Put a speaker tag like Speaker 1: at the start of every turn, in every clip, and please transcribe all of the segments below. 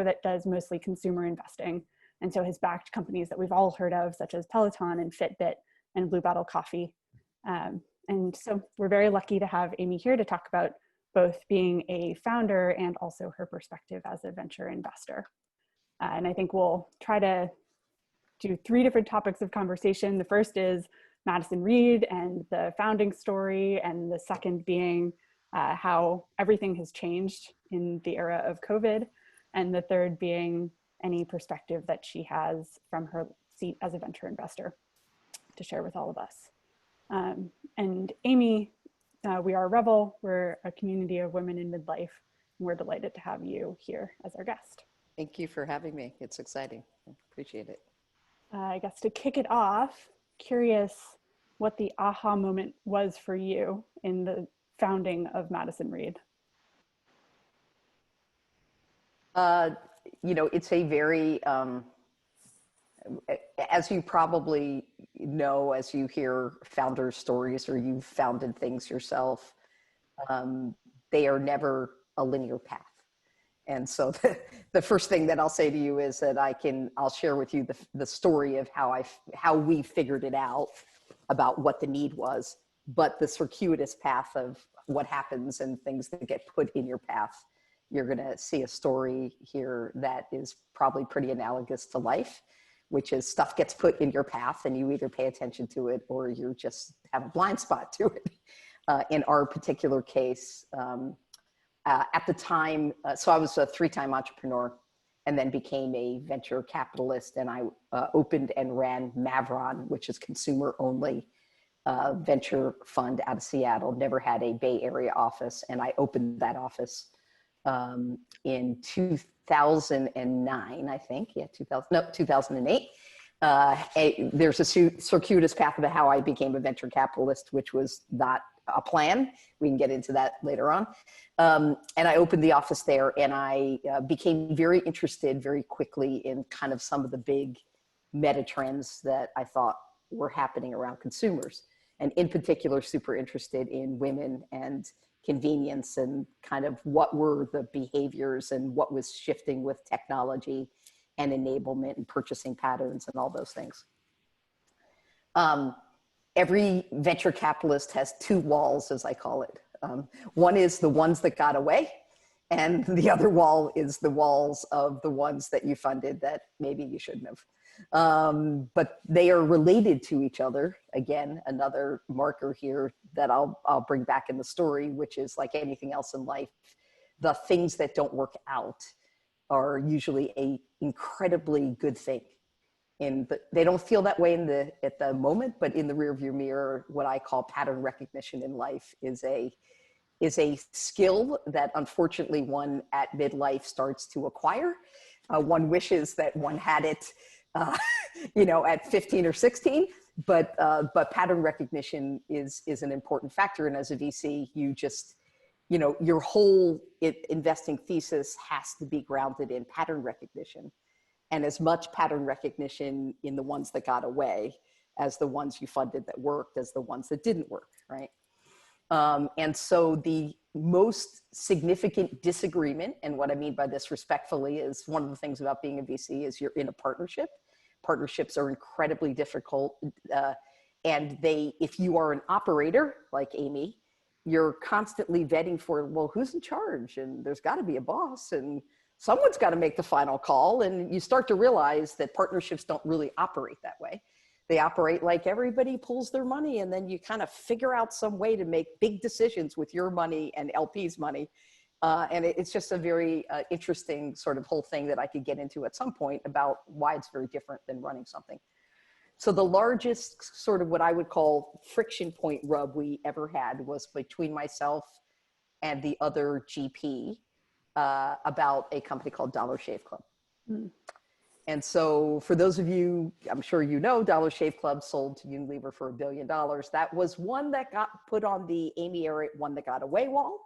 Speaker 1: that does mostly consumer investing, and so has backed companies that we've all heard of, such as Peloton and Fitbit and Blue Bottle Coffee. And so we're very lucky to have Amy here to talk about both being a founder and also her perspective as a venture investor. And I think we'll try to do 3 different topics of conversation. The first is Madison Reed and the founding story, and the second being how everything has changed in the era of COVID, and the third being any perspective that she has from her seat as a venture investor to share with all of us. And Amy, we are Revel. We're a community of women in midlife, and we're delighted to have you here as our guest.
Speaker 2: Thank you for having me. It's exciting. I appreciate it.
Speaker 1: I guess to kick it off, curious what the aha moment was for you in the founding of Madison Reed.
Speaker 2: You know, it's a very, as you probably know, as you hear founder stories or you've founded things yourself, they are never a linear path. And so the first thing that I'll say to you is that I'll share with you the story of how we figured it out about what the need was, but the circuitous path of what happens and things that get put in your path, you're gonna see a story here that is probably pretty analogous to life, which is stuff gets put in your path and you either pay attention to it or you just have a blind spot to it. In our particular case, at the time, so I was a 3-time entrepreneur and then became a venture capitalist, and I opened and ran Mavron, which is consumer only venture fund out of Seattle, never had a Bay Area office. And I opened that office in 2009, I think. Yeah, 2008. There's a circuitous path about how I became a venture capitalist, which was not a plan. We can get into that later on. And I opened the office there, and I became very interested very quickly in kind of some of the big meta trends that I thought were happening around consumers. And in particular, super interested in women and convenience and kind of what were the behaviors and what was shifting with technology and enablement and purchasing patterns and all those things. Every venture capitalist has 2 walls, as I call it. One is the ones that got away, and the other wall is the walls of the ones that you funded that maybe you shouldn't have. But they are related to each other. Again, another marker here that I'll bring back in the story, which is like anything else in life, the things that don't work out are usually an incredibly good thing. They don't feel that way at the moment, but in the rearview mirror, what I call pattern recognition in life is a skill that unfortunately one at midlife starts to acquire. One wishes that one had it, you know, at 15 or 16, but pattern recognition is an important factor. And as a VC, you know, your whole investing thesis has to be grounded in pattern recognition. And as much pattern recognition in the ones that got away as the ones you funded that worked, as the ones that didn't work, right? And so the most significant disagreement, and what I mean by this respectfully, is one of the things about being a VC is you're in a partnership. Partnerships are incredibly difficult. And if you are an operator like Amy, you're constantly vetting for, well, who's in charge? And there's gotta be a boss, and someone's got to make the final call. And you start to realize that partnerships don't really operate that way. They operate like everybody pulls their money, and then you kind of figure out some way to make big decisions with your money and LP's money. And it's just a very interesting sort of whole thing that I could get into at some point about why it's very different than running something. So the largest sort of what I would call friction point rub we ever had was between myself and the other GP about a company called Dollar Shave Club. Mm. And so for those of you, I'm sure you know, Dollar Shave Club sold to Unilever for $1 billion. That was one that got put on the Amy Errett one that got away wall.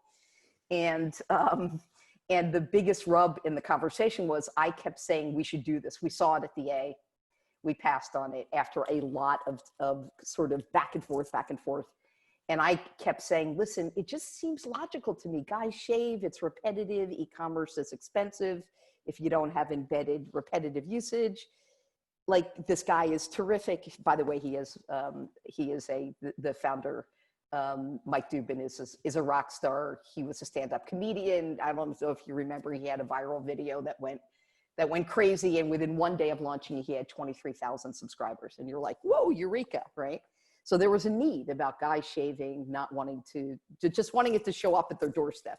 Speaker 2: And the biggest rub in the conversation was I kept saying we should do this. We saw it at the A. We passed on it after a lot of sort of back and forth. And I kept saying, listen, it just seems logical to me. Guys shave, it's repetitive, e-commerce is expensive. if you don't have embedded repetitive usage. Like, this guy is terrific. By the way, the founder, Mike Dubin, is a rock star. He was a stand-up comedian. I don't know if you remember, he had a viral video that went crazy, and within one day of launching, he had 23,000 subscribers. And you're like, whoa, eureka, right? So there was a need about guys shaving, not wanting to just wanting it to show up at their doorstep.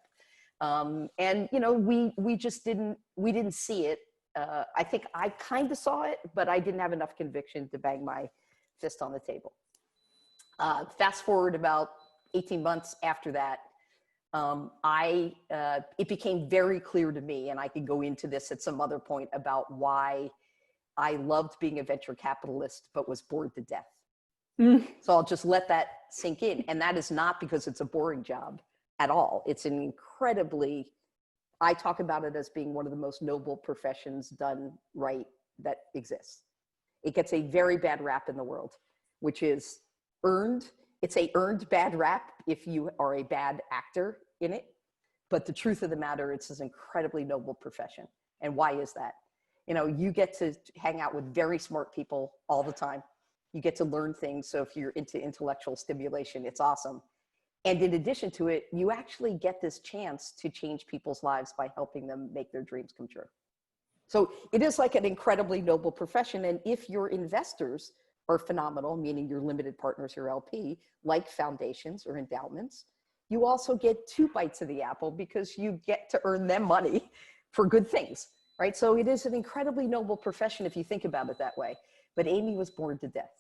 Speaker 2: And, you know, we didn't see it. I think I kind of saw it, but I didn't have enough conviction to bang my fist on the table. Fast forward about 18 months after that, it became very clear to me, and I could go into this at some other point, about why I loved being a venture capitalist, but was bored to death. So I'll just let that sink in. And that is not because it's a boring job at all. It's an incredibly, I talk about it as being one of the most noble professions done right that exists. It gets a very bad rap in the world, which is earned. It's a earned bad rap if you are a bad actor in it. But the truth of the matter, it's an incredibly noble profession. And why is that? You know, you get to hang out with very smart people all the time. You get to learn things. So if you're into intellectual stimulation, it's awesome. And in addition to it, you actually get this chance to change people's lives by helping them make their dreams come true. So it is like an incredibly noble profession. And if your investors are phenomenal, meaning your limited partners or LP, like foundations or endowments, you also get 2 bites of the apple because you get to earn them money for good things, right? So it is an incredibly noble profession if you think about it that way. But Amy was bored to death.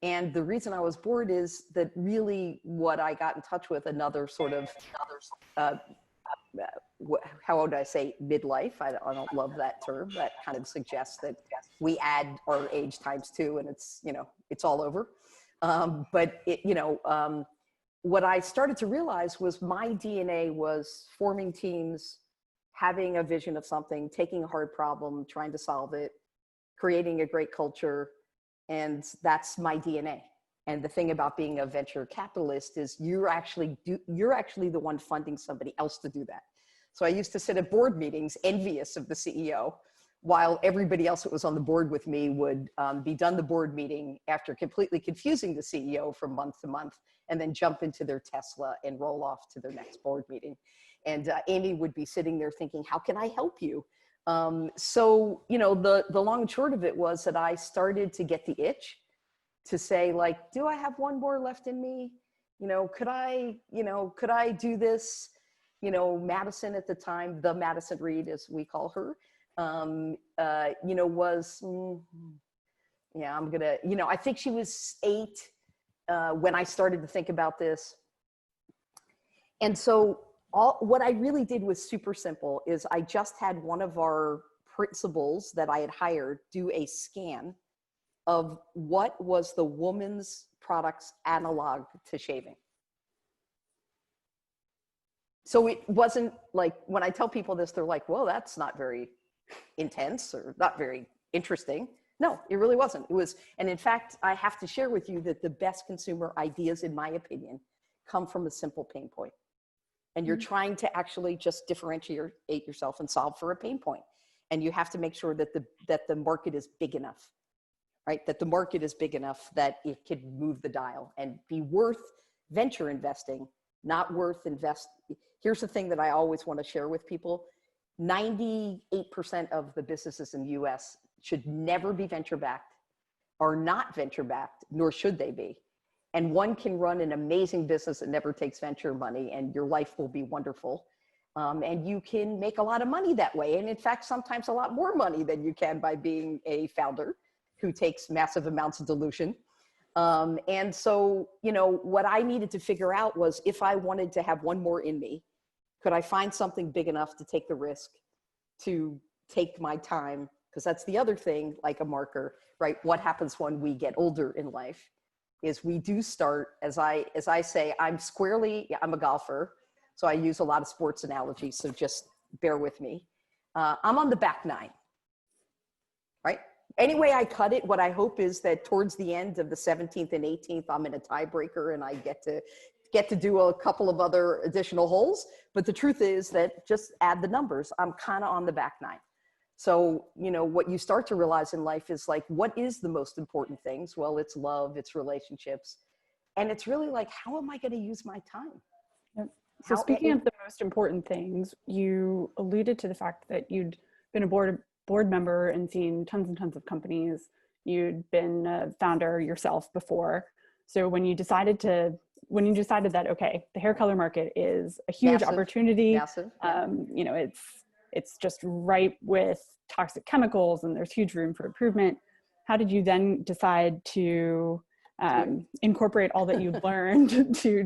Speaker 2: And the reason I was bored is that really what I got in touch with, another sort of, how would I say, midlife. I don't love that term. That kind of suggests that we add our age times 2 and it's, you know, it's all over. But it, you know, what I started to realize was my DNA was forming teams, having a vision of something, taking a hard problem, trying to solve it, creating a great culture. And that's my DNA. And the thing about being a venture capitalist is you're actually the one funding somebody else to do that. So I used to sit at board meetings envious of the CEO, while everybody else that was on the board with me would be done the board meeting after completely confusing the CEO from month to month, and then jump into their Tesla and roll off to their next board meeting. And Amy would be sitting there thinking, how can I help you? So, you know, the long and short of it was that I started to get the itch to say, like, do I have one more left in me? You know, could I do this? You know, Madison at the time, the Madison Reed, as we call her, you know, was, yeah, I'm gonna, you know, I think she was 8 when I started to think about this. And so what I really did was super simple. Is I just had one of our principals that I had hired do a scan of what was the woman's products analog to shaving. So it wasn't like, when I tell people this, they're like, well, that's not very intense or not very interesting. No, it really wasn't. It was, and in fact, I have to share with you that the best consumer ideas, in my opinion, come from a simple pain point. And you're trying to actually just differentiate yourself and solve for a pain point. And you have to make sure that the market is big enough, right? That the market is big enough that it could move the dial and be worth venture investing, not worth invest. Here's the thing that I always want to share with people. 98% of the businesses in the US should never be venture backed, are not venture backed, nor should they be. And one can run an amazing business that never takes venture money, and your life will be wonderful. And you can make a lot of money that way. And in fact, sometimes a lot more money than you can by being a founder who takes massive amounts of dilution. And so, you know, what I needed to figure out was, if I wanted to have one more in me, could I find something big enough to take the risk, to take my time? Because that's the other thing, like a marker, right? What happens when we get older in life is we do start, as I say, I'm a golfer. So I use a lot of sports analogies. So just bear with me. I'm on the back 9, right? Any way I cut it, what I hope is that towards the end of the 17th and 18th, I'm in a tiebreaker and I get to get to do a couple of other additional holes, but the truth is that just add the numbers. I'm kind of on the back nine. So, you know, what you start to realize in life is like, what is the most important things? Well, it's love, it's relationships. And it's really like, how am I going to use my time?
Speaker 1: Yep. So speaking of the most important things, you alluded to the fact that you'd been a board member and seen tons and tons of companies. You'd been a founder yourself before. So when you decided that, okay, the hair color market is a huge opportunity, you know, it's just ripe with toxic chemicals and there's huge room for improvement. How did you then decide to incorporate all that you've learned to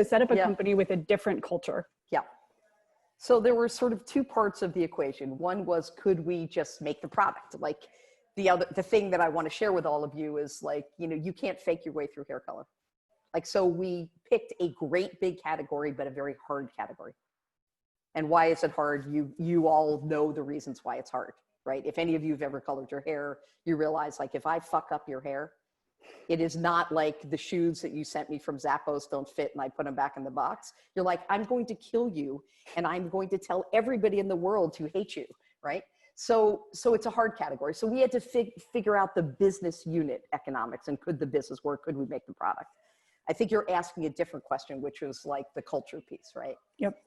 Speaker 1: set up a company with a different culture?
Speaker 2: Yeah. So there were sort of two parts of the equation. One was, could we just make the product? Like the thing that I want to share with all of you is like, you know, you can't fake your way through hair color. Like, so we picked a great big category, but a very hard category. And why is it hard? You all know the reasons why it's hard, right? If any of you have ever colored your hair, you realize like, if I fuck up your hair, it is not like the shoes that you sent me from Zappos don't fit and I put them back in the box. You're like, I'm going to kill you and I'm going to tell everybody in the world to hate you, right? So it's a hard category. So we had to figure out the business unit economics and could the business work? Could we make the product? I think you're asking a different question, which was like the culture piece, right?
Speaker 1: Yep.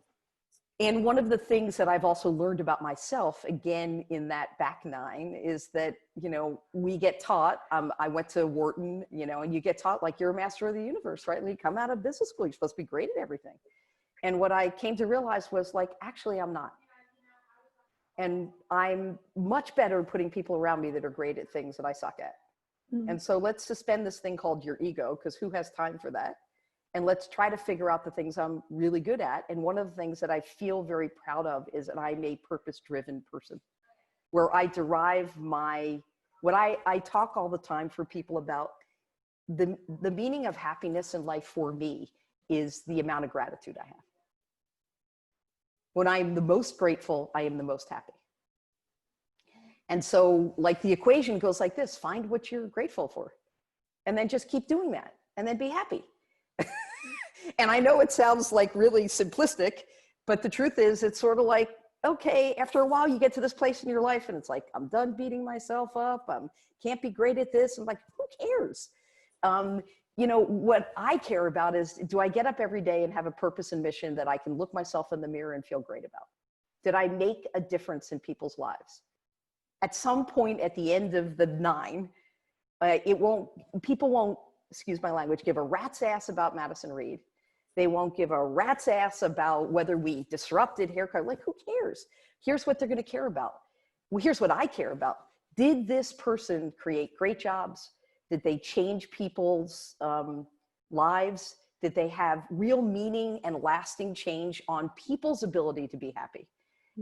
Speaker 2: And one of the things that I've also learned about myself, again, in that back nine, is that, you know, we get taught, I went to Wharton, you know, and you get taught like you're a master of the universe, right? And you come out of business school, you're supposed to be great at everything. And what I came to realize was like, actually, I'm not. And I'm much better at putting people around me that are great at things that I suck at. Mm-hmm. And so let's suspend this thing called your ego, because who has time for that? And let's try to figure out the things I'm really good at. And one of the things that I feel very proud of is that I'm a purpose-driven person, where I derive what I talk all the time for people about the meaning of happiness in life for me is the amount of gratitude I have. When I'm the most grateful, I am the most happy. And so like the equation goes like this: find what you're grateful for, and then just keep doing that, and then be happy. And I know it sounds like really simplistic, but the truth is it's sort of like, okay, after a while you get to this place in your life and it's like, I'm done beating myself up. Can't be great at this. I'm like, who cares? You know, what I care about is, do I get up every day and have a purpose and mission that I can look myself in the mirror and feel great about? Did I make a difference in people's lives? At some point at the end of the nine, people won't, excuse my language, give a rat's ass about Madison Reed. They won't give a rat's ass about whether we disrupted hair color. Like, who cares? Here's what they're going to care about. Well, here's what I care about. Did this person create great jobs? Did they change people's lives? Did they have real meaning and lasting change on people's ability to be happy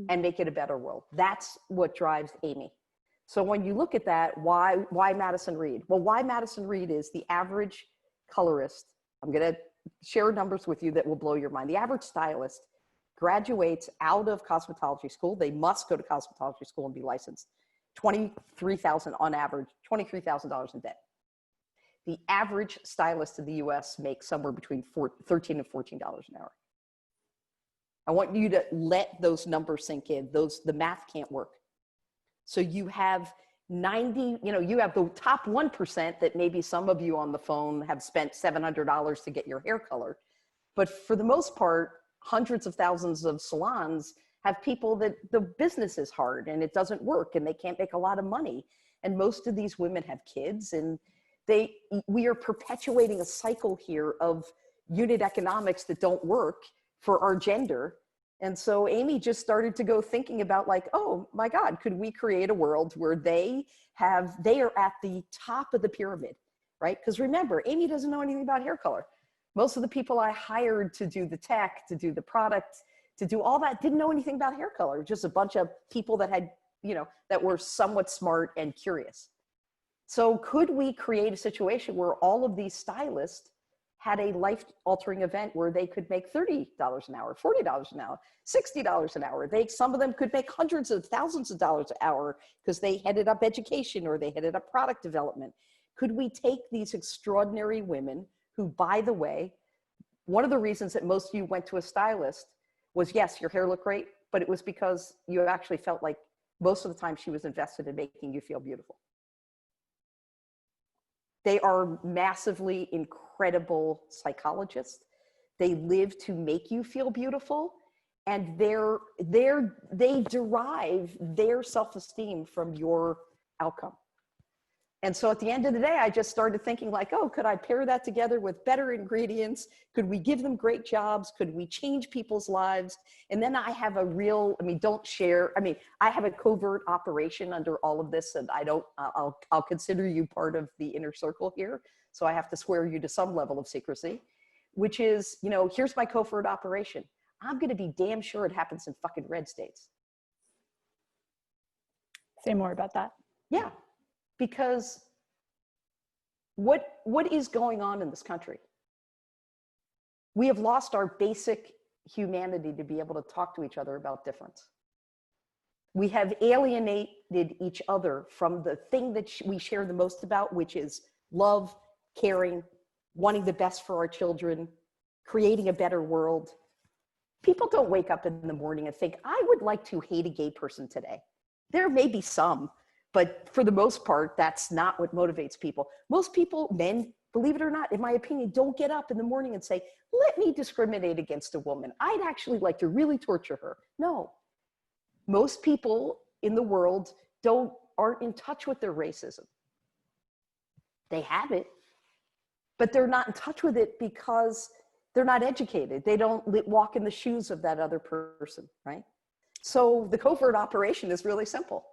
Speaker 2: and make it a better world? That's what drives Amy. So when you look at that, why Madison Reed? Well, why Madison Reed is the average colorist. I'm going to share numbers with you that will blow your mind. The average stylist graduates out of cosmetology school. They must go to cosmetology school and be licensed. $23,000 on average, $23,000 in debt. The average stylist in the US makes somewhere between $13 and $14 an hour. I want you to let those numbers sink in. The math can't work. So you have you have the top 1% that maybe some of you on the phone have spent $700 to get your hair colored. But for the most part, hundreds of thousands of salons have people that the business is hard and it doesn't work and they can't make a lot of money. And most of these women have kids, and we are perpetuating a cycle here of unit economics that don't work for our gender. And so Amy just started to go thinking about like, oh my God, could we create a world where they are at the top of the pyramid, right? Because remember, Amy doesn't know anything about hair color. Most of the people I hired to do the tech, to do the product, to do all that, didn't know anything about hair color. Just a bunch of people that had, that were somewhat smart and curious. So could we create a situation where all of these stylists had a life-altering event where they could make $30 an hour, $40 an hour, $60 an hour. Some of them could make hundreds of thousands of dollars an hour because they headed up education or they headed up product development. Could we take these extraordinary women who, by the way, one of the reasons that most of you went to a stylist was, yes, your hair looked great, but it was because you actually felt like most of the time she was invested in making you feel beautiful. They are massively incredible psychologists. They live to make you feel beautiful, and they derive their self-esteem from your outcome. And so at the end of the day, I just started thinking like, oh, could I pair that together with better ingredients? Could we give them great jobs? Could we change people's lives? And then I have a real, I have a covert operation under all of this, and I'll consider you part of the inner circle here. So I have to swear you to some level of secrecy, which is, here's my covert operation. I'm going to be damn sure it happens in fucking red states.
Speaker 1: Say more about that.
Speaker 2: Yeah. Because what is going on in this country? We have lost our basic humanity to be able to talk to each other about difference. We have alienated each other from the thing that we share the most about, which is love, caring, wanting the best for our children, creating a better world. People don't wake up in the morning and think, I would like to hate a gay person today. There may be some, but for the most part, that's not what motivates people. Most people, men, believe it or not, in my opinion, don't get up in the morning and say, let me discriminate against a woman. I'd actually like to really torture her. No. Most people in the world aren't in touch with their racism. They have it, but they're not in touch with it because they're not educated. They don't walk in the shoes of that other person, right? So the covert operation is really simple.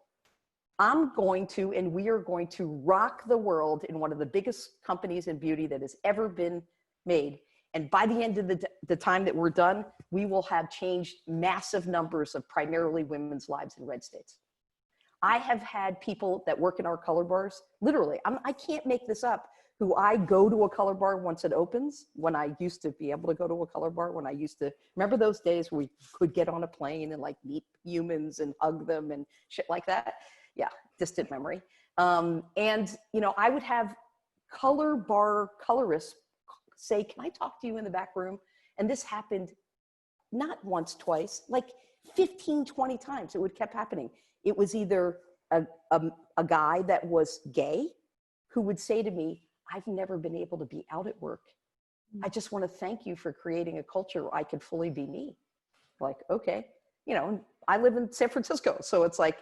Speaker 2: I'm going to, and we are going to rock the world in one of the biggest companies in beauty that has ever been made. And by the end of the time that we're done, we will have changed massive numbers of primarily women's lives in red states. I have had people that work in our color bars, literally, I can't make this up, who I go to a color bar once it opens, when I used to be able to go to a color bar, when I used to, remember those days where we could get on a plane and like meet humans and hug them and shit like that? Yeah, distant memory. I would have color bar colorists say, can I talk to you in the back room? And this happened not once, twice, like 15, 20 times. It kept happening. It was either a guy that was gay who would say to me, I've never been able to be out at work. I just want to thank you for creating a culture where I could fully be me. Like, okay, I live in San Francisco. So it's like,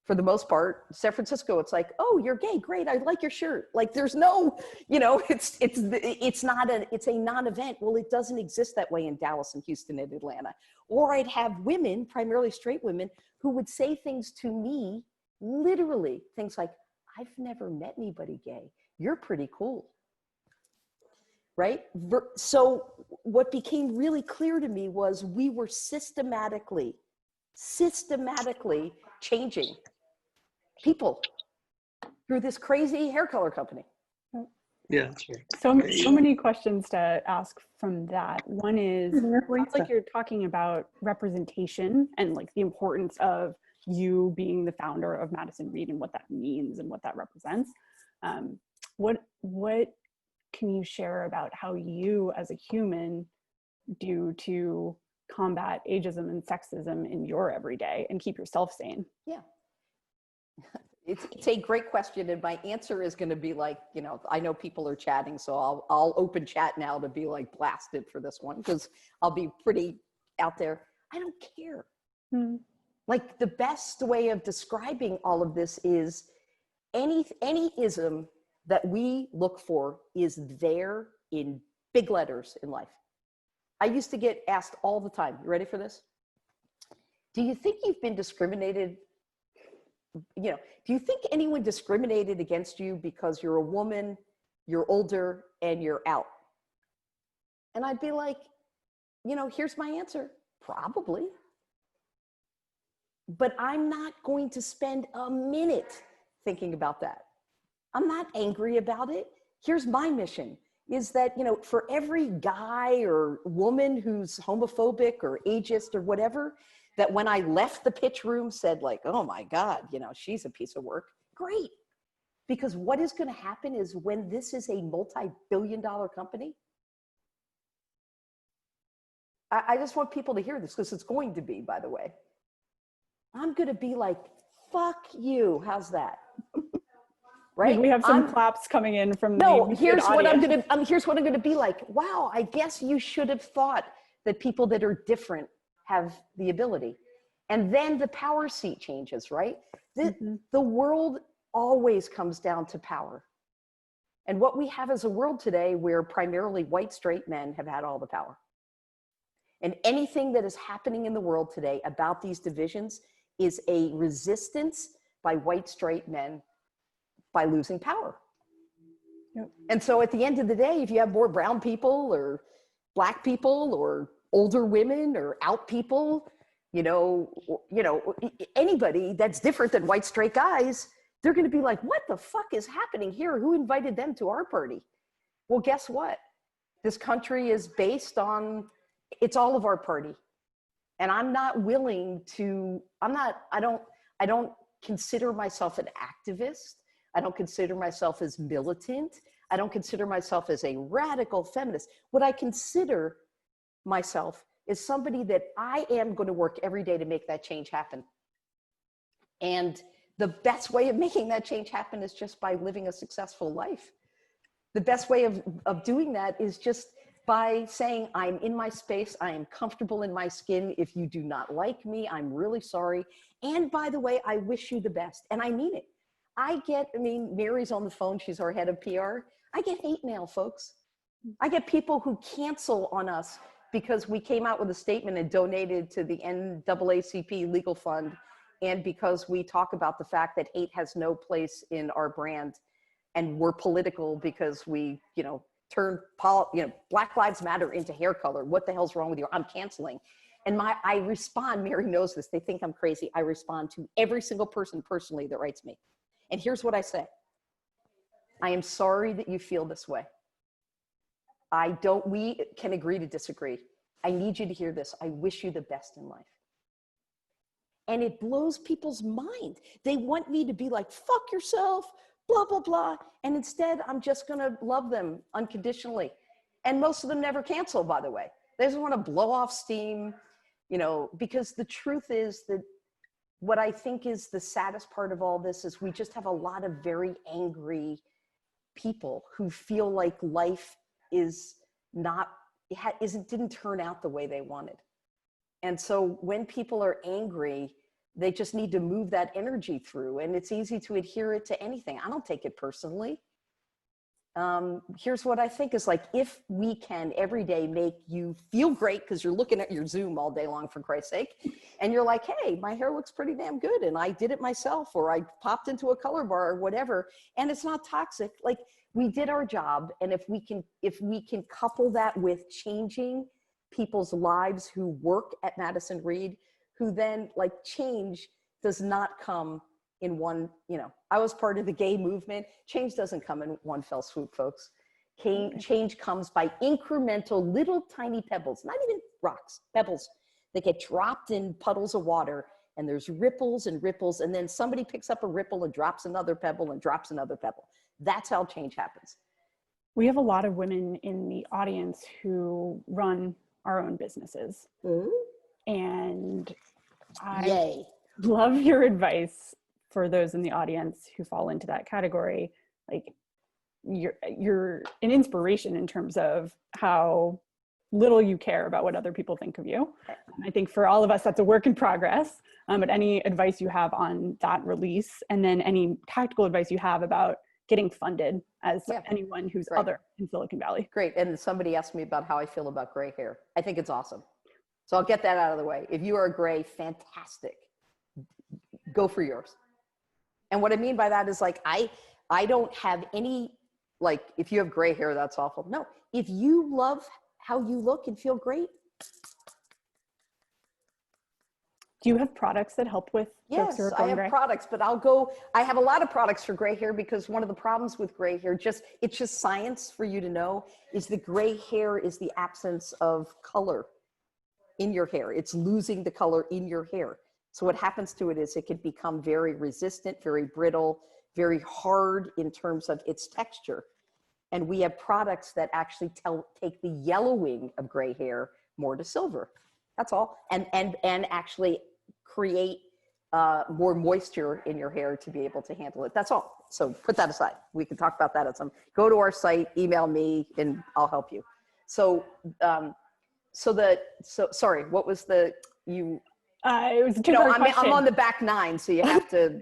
Speaker 2: for the most part, San Francisco, it's like, oh, you're gay, great, I like your shirt. Like, there's no, it's a non-event. Well, it doesn't exist that way in Dallas and Houston and Atlanta. Or I'd have women, primarily straight women, who would say things to me, literally, things like, I've never met anybody gay. You're pretty cool, right? So what became really clear to me was we were systematically changing people through this crazy hair color company.
Speaker 3: Yeah, that's right.
Speaker 1: So many questions to ask from that. One is, sounds like you're talking about representation and like the importance of you being the founder of Madison Reed and what that means and what that represents. What can you share about how you as a human do to combat ageism and sexism in your everyday and keep yourself sane?
Speaker 2: Yeah. It's a great question, and my answer is going to be like, I know people are chatting, so I'll open chat now to be like blasted for this one, because I'll be pretty out there. I don't care. Like, the best way of describing all of this is any ism that we look for is there in big letters in life. I used to get asked all the time, you ready for this? Do you think you've been discriminated? Do you think anyone discriminated against you because you're a woman, you're older, and you're out? And I'd be like, here's my answer. Probably. But I'm not going to spend a minute thinking about that. I'm not angry about it. Here's my mission, is that, for every guy or woman who's homophobic or ageist or whatever, that when I left the pitch room said like, oh my God, she's a piece of work. Great. Because what is going to happen is when this is a multi-billion-dollar company, I just want people to hear this because it's going to be, by the way. I'm going to be like, fuck you. How's that? Right?
Speaker 1: We have some claps coming in from
Speaker 2: no,
Speaker 1: the
Speaker 2: here's what
Speaker 1: audience.
Speaker 2: here's what I'm going to be like. Wow, I guess you should have thought that people that are different have the ability. And then the power seat changes, right? The world always comes down to power. And what we have is a world today where primarily white straight men have had all the power. And anything that is happening in the world today about these divisions is a resistance by white straight men by losing power. Yep. And so at the end of the day, if you have more brown people or black people or older women or out people, anybody that's different than white straight guys, they're going to be like, what the fuck is happening here? Who invited them to our party? Well, guess what? This country is based on, it's all of our party. And I'm not willing to, I don't consider myself an activist. I don't consider myself as militant. I don't consider myself as a radical feminist. What I consider myself is somebody that I am going to work every day to make that change happen. And the best way of making that change happen is just by living a successful life. The best way of doing that is just by saying, I'm in my space, I am comfortable in my skin. If you do not like me, I'm really sorry. And by the way, I wish you the best. And I mean it. Mary's on the phone, she's our head of PR. I get hate mail, folks. I get people who cancel on us because we came out with a statement and donated to the NAACP legal fund. And because we talk about the fact that hate has no place in our brand, and we're political because we, turn Black Lives Matter into hair color. What the hell's wrong with you? I'm canceling. And I respond, Mary knows this, they think I'm crazy. I respond to every single person personally that writes me. And here's what I say. I am sorry that you feel this way. We can agree to disagree. I need you to hear this. I wish you the best in life. And it blows people's mind. They want me to be like, fuck yourself, blah, blah, blah. And instead, I'm just going to love them unconditionally. And most of them never cancel, by the way. They just want to blow off steam, because the truth is that what I think is the saddest part of all this is we just have a lot of very angry people who feel like life didn't turn out the way they wanted. And so when people are angry, they just need to move that energy through, and it's easy to adhere it to anything. I don't take it personally. Here's what I think is like, if we can every day make you feel great because you're looking at your Zoom all day long, for Christ's sake, and you're like, hey, my hair looks pretty damn good and I did it myself, or I popped into a color bar or whatever, and it's not toxic. Like, we did our job. And if we can couple that with changing people's lives who work at Madison Reed, who then change does not come in one, I was part of the gay movement. Change doesn't come in one fell swoop, folks. Change comes by incremental little tiny pebbles, not even rocks, pebbles that get dropped in puddles of water, and there's ripples and ripples, and then somebody picks up a ripple and drops another pebble and drops another pebble. That's how change happens.
Speaker 1: We have a lot of women in the audience who run our own businesses. Mm-hmm. And I love your advice for those in the audience who fall into that category. Like, you're an inspiration in terms of how little you care about what other people think of you. And I think for all of us, that's a work in progress. But any advice you have on that release, and then any tactical advice you have about getting funded as anyone who's other in Silicon Valley.
Speaker 2: Great. And somebody asked me about how I feel about gray hair. I think it's awesome. So I'll get that out of the way. If you are gray, fantastic. Go for yours. And what I mean by that is I don't have any, if you have gray hair, that's awful. No, if you love how you look and feel great.
Speaker 1: Do you have products that help with folks who are going gray?
Speaker 2: I have products, but I have a lot of products for gray hair, because one of the problems with gray hair, it's just science for you to know, is the gray hair is the absence of color in your hair. It's losing the color in your hair. So what happens to it is it can become very resistant, very brittle, very hard in terms of its texture. And we have products that actually take the yellowing of gray hair, more to silver. That's all. And actually create more moisture in your hair to be able to handle it. That's all. So put that aside. We can talk about that at some, go to our site, email me, and I'll help you. So, sorry, what was it was a
Speaker 1: two-part question.
Speaker 2: I'm on the back nine, so you have to,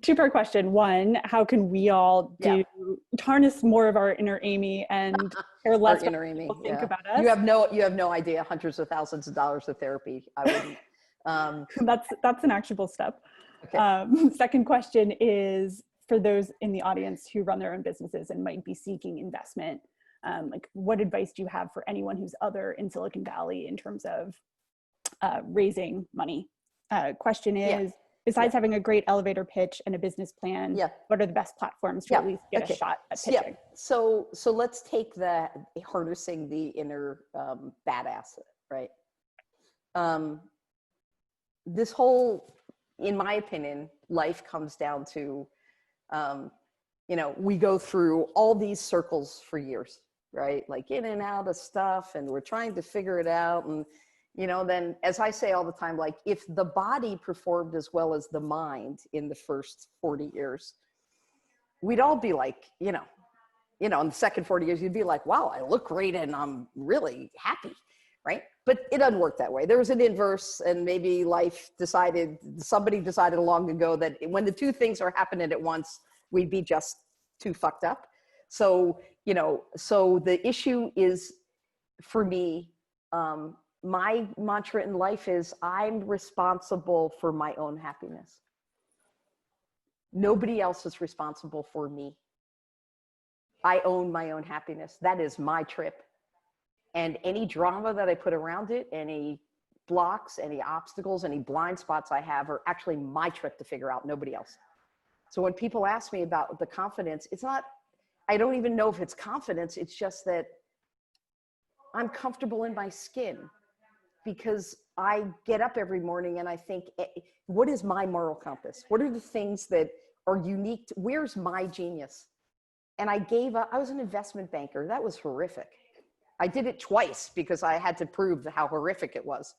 Speaker 1: Two-part question. One, how can we all harness more of our inner Amy and care less
Speaker 2: our inner Amy.
Speaker 1: Think about us?
Speaker 2: You have no idea. Hundreds of thousands of dollars of therapy. I wouldn't.
Speaker 1: That's an actionable step.
Speaker 2: Okay.
Speaker 1: Second question is for those in the audience who run their own businesses and might be seeking investment. Like, what advice do you have for anyone who's other in Silicon Valley in terms of raising money? Question is, besides having a great elevator pitch and a business plan, what are the best platforms to at least get a shot at pitching?
Speaker 2: So let's take the harnessing the inner badass, right? This whole, in my opinion, life comes down to, we go through all these circles for years, right? Like in and out of stuff, and we're trying to figure it out. And, then as I say all the time, like if the body performed as well as the mind in the first 40 years, we'd all be like, in the second 40 years, you'd be like, wow, I look great and I'm really happy, right? But it doesn't work that way. There was an inverse, and maybe somebody decided long ago that when the two things are happening at once, we'd be just too fucked up. So, so the issue is, for me, my mantra in life is I'm responsible for my own happiness. Nobody else is responsible for me. I own my own happiness. That is my trip. And any drama that I put around it, any blocks, any obstacles, any blind spots I have are actually my trip to figure out, nobody else. So when people ask me about the confidence, it's not, I don't even know if it's confidence. It's just that I'm comfortable in my skin because I get up every morning and I think, what is my moral compass? What are the things that are unique? Where's my genius? And I gave up. I was an investment banker. That was horrific. I did it twice because I had to prove how horrific it was.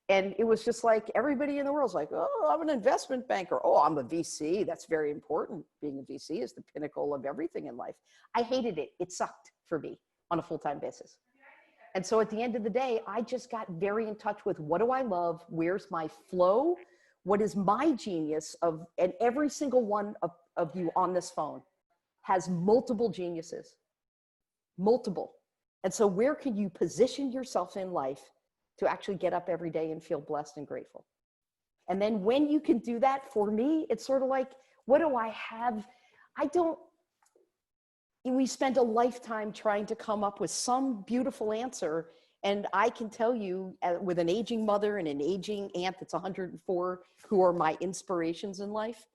Speaker 2: And it was just like everybody in the world's like, oh, I'm an investment banker. Oh, I'm a VC. That's very important. Being a VC is the pinnacle of everything in life. I hated it. It sucked for me on a full-time basis. And so at the end of the day, I just got very in touch with what do I love? Where's my flow? What is my genius of, and every single one of you on this phone has multiple geniuses, multiple. And so where can you position yourself in life to actually get up every day and feel blessed and grateful? And then when you can do that, for me, it's sort of like, what do I have? We spend a lifetime trying to come up with some beautiful answer. And I can tell you, with an aging mother and an aging aunt that's 104, who are my inspirations in life,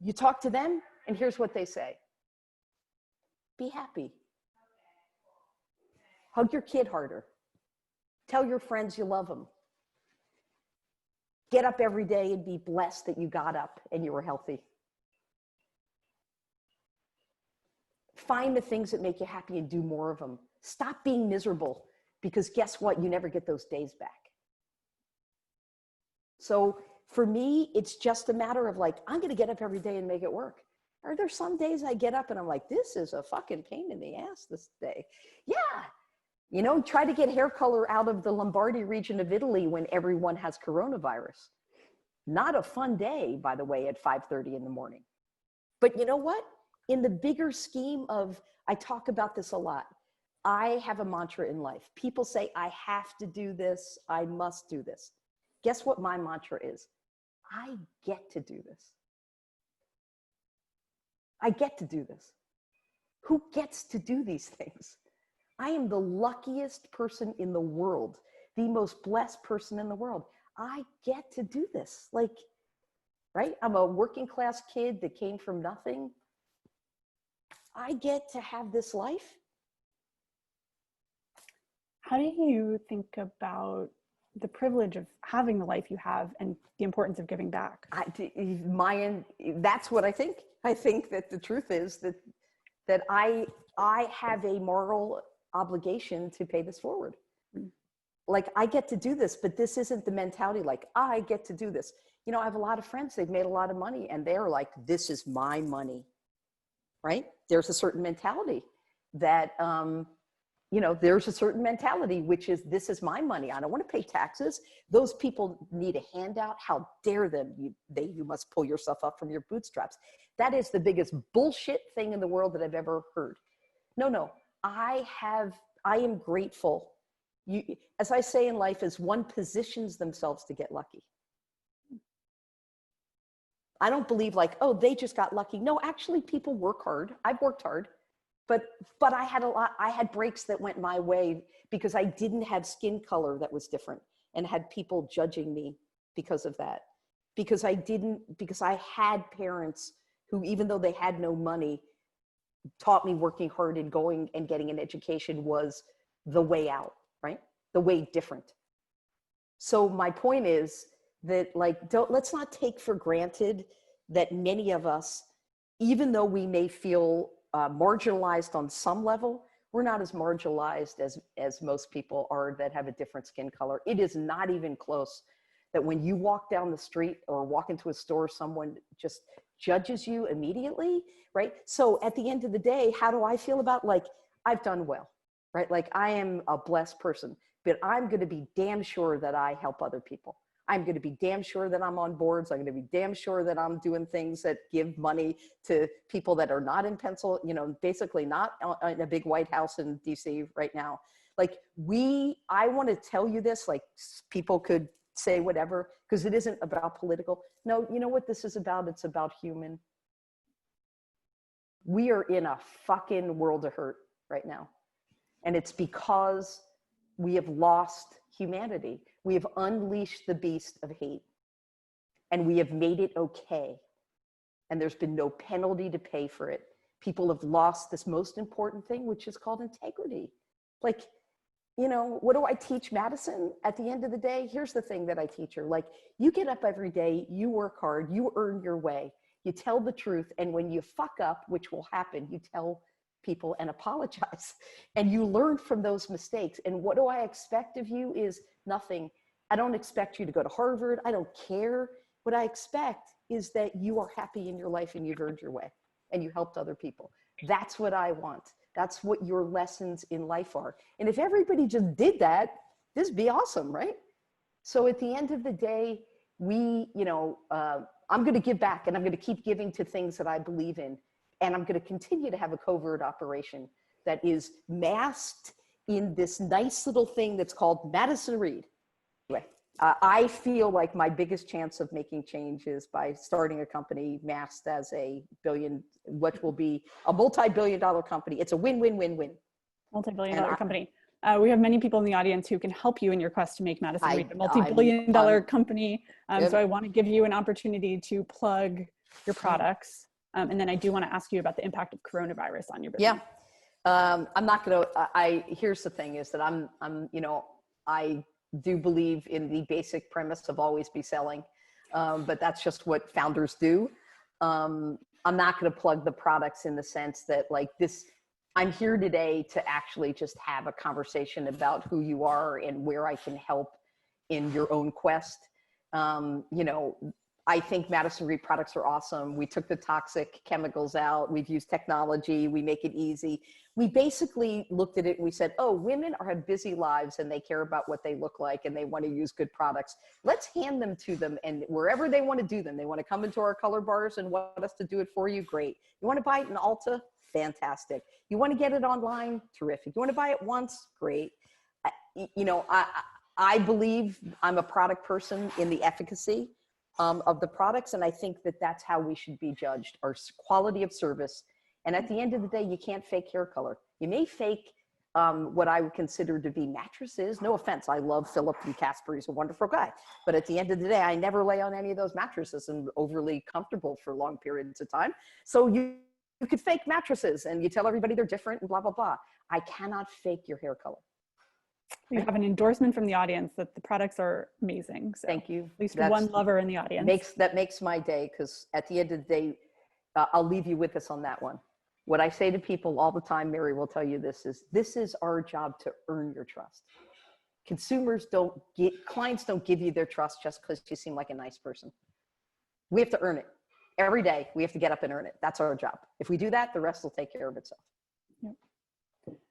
Speaker 2: you talk to them and here's what they say. Be happy. Hug your kid harder. Tell your friends you love them. Get up every day and be blessed that you got up and you were healthy. Find the things that make you happy and do more of them. Stop being miserable, because guess what? You never get those days back. So for me, it's just a matter of like, I'm going to get up every day and make it work. Are there some days I get up and I'm like, this is a fucking pain in the ass this day? Yeah. Try to get hair color out of the Lombardy region of Italy when everyone has coronavirus. Not a fun day, by the way, at 5:30 in the morning. But you know what? In the bigger scheme of, I talk about this a lot. I have a mantra in life. People say, I have to do this. I must do this. Guess what my mantra is? I get to do this. I get to do this. Who gets to do these things? I am the luckiest person in the world, the most blessed person in the world. I get to do this. Right? I'm a working class kid that came from nothing. I get to have this life.
Speaker 1: How do you think about the privilege of having the life you have and the importance of giving back?
Speaker 2: That's what I think. I think that the truth is that I have a moral obligation to pay this forward. like, I get to do this, but this isn't the mentality. Like, I get to do this. You know, I have a lot of friends, they've made a lot of money and they're like, this is my money, right? There's a certain mentality that, you know, there's a certain mentality, which is, this is my money. I don't want to pay taxes. Those people need a handout. How dare them? You must pull yourself up from your bootstraps. That is the biggest bullshit thing in the world that I've ever heard. No, I am grateful. As I say in life, as one positions themselves to get lucky. I don't believe like, oh, they just got lucky. No, actually people work hard. I've worked hard, but I had breaks that went my way because I didn't have skin color that was different and had people judging me because of that. Because I had parents who, even though they had no money, taught me working hard and going and getting an education was the way out, right? The way different. So my point is that, like, let's not take for granted that many of us, even though we may feel marginalized on some level, we're not as marginalized as most people are that have a different skin color. It is not even close that when you walk down the street or walk into a store, someone just judges you immediately, right? So at the end of the day, how do I feel about, like, I've done well, right? Like, I am a blessed person, but I'm going to be damn sure that I help other people. I'm going to be damn sure that I'm on boards. I'm going to be damn sure that I'm doing things that give money to people that are not in basically not in a big White House in DC right now. Like, I want to tell you this, like, people could say whatever, because it isn't about political. No, you know what this is about? It's about human. We are in a fucking world of hurt right now. And it's because we have lost humanity. We have unleashed the beast of hate, and we have made it okay. And there's been no penalty to pay for it. People have lost this most important thing, which is called integrity. Like, you know, what do I teach Madison? At the end of the day, here's the thing that I teach her. Like, you get up every day, you work hard, you earn your way, you tell the truth. And when you fuck up, which will happen, you tell people and apologize. And you learn from those mistakes. And what do I expect of you is nothing. I don't expect you to go to Harvard. I don't care. What I expect is that you are happy in your life and you've earned your way and you helped other people. That's what I want. That's what your lessons in life are. And if everybody just did that, this would be awesome, right? So at the end of the day, I'm going to give back, and I'm going to keep giving to things that I believe in. And I'm going to continue to have a covert operation that is masked in this nice little thing that's called Madison Reed. Anyway, I feel like my biggest chance of making change is by starting a company masked as what will be a multi-billion-dollar company. It's a win-win-win-win.
Speaker 1: Multi-billion-dollar company. We have many people in the audience who can help you in your quest to make Madison Reed a multi-billion-dollar company. So I want to give you an opportunity to plug your products. And then I do want to ask you about the impact of coronavirus on your business.
Speaker 2: Yeah. I'm not going to, here's the thing is that I do believe in the basic premise of always be selling. But that's just what founders do. I'm not going to plug the products in the sense that, like, I'm here today to actually just have a conversation about who you are and where I can help in your own quest. I think Madison Reed products are awesome. We took the toxic chemicals out. We've used technology. We make it easy. We basically looked at it and we said, oh, women have busy lives and they care about what they look like and they want to use good products. Let's hand them to them, and wherever they want to do them. They want to come into our color bars and want us to do it for you? Great. You want to buy it in Ulta? Fantastic. You want to get it online? Terrific. You want to buy it once? Great. I believe I'm a product person in the efficacy of the products. And I think that that's how we should be judged, our quality of service. And at the end of the day, you can't fake hair color. You may fake what I would consider to be mattresses. No offense. I love Philip and Casper. He's a wonderful guy. But at the end of the day, I never lay on any of those mattresses and overly comfortable for long periods of time. So you could fake mattresses and you tell everybody they're different and blah, blah, blah. I cannot fake your hair color.
Speaker 1: We have an endorsement from the audience that the products are amazing. So
Speaker 2: thank you.
Speaker 1: At least one lover in the audience.
Speaker 2: That makes my day, because at the end of the day, I'll leave you with this on that one. What I say to people all the time, Mary will tell you this is our job to earn your trust. Clients don't give you their trust just because you seem like a nice person. We have to earn it. Every day, we have to get up and earn it. That's our job. If we do that, the rest will take care of itself.
Speaker 1: Yep.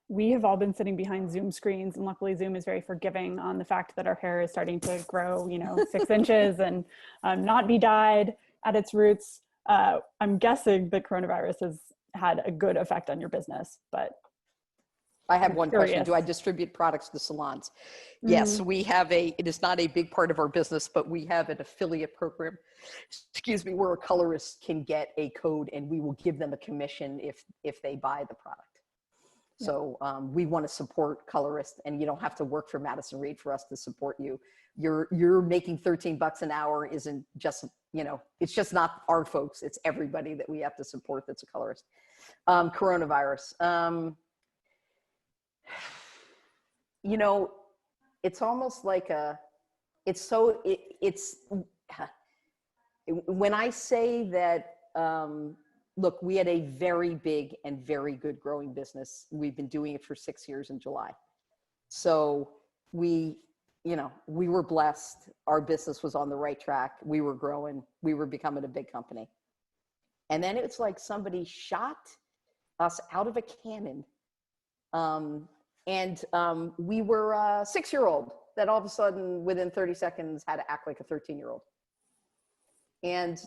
Speaker 1: We have all been sitting behind Zoom screens, and luckily Zoom is very forgiving on the fact that our hair is starting to grow, 6 inches and not be dyed at its roots. I'm guessing the coronavirus has had a good effect on your business, but
Speaker 2: I have one
Speaker 1: curious.
Speaker 2: question. Do I distribute products to salons? Yes, we have it is not a big part of our business, but we have an affiliate program, where a colorist can get a code and we will give them a commission if they buy the product. Yeah. So we want to support colorists, and you don't have to work for Madison Reed for us to support you. You're making $13 an hour isn't just, it's just not our folks. It's everybody that we have to support that's a colorist. Coronavirus. It's almost like when I say that, look, we had a very big and very good growing business. We've been doing it for 6 years in July. So we were blessed. Our business was on the right track. We were growing. We were becoming a big company. And then it's like somebody shot us out of a cannon. We were a 6-year-old that all of a sudden within 30 seconds had to act like a 13-year-old. And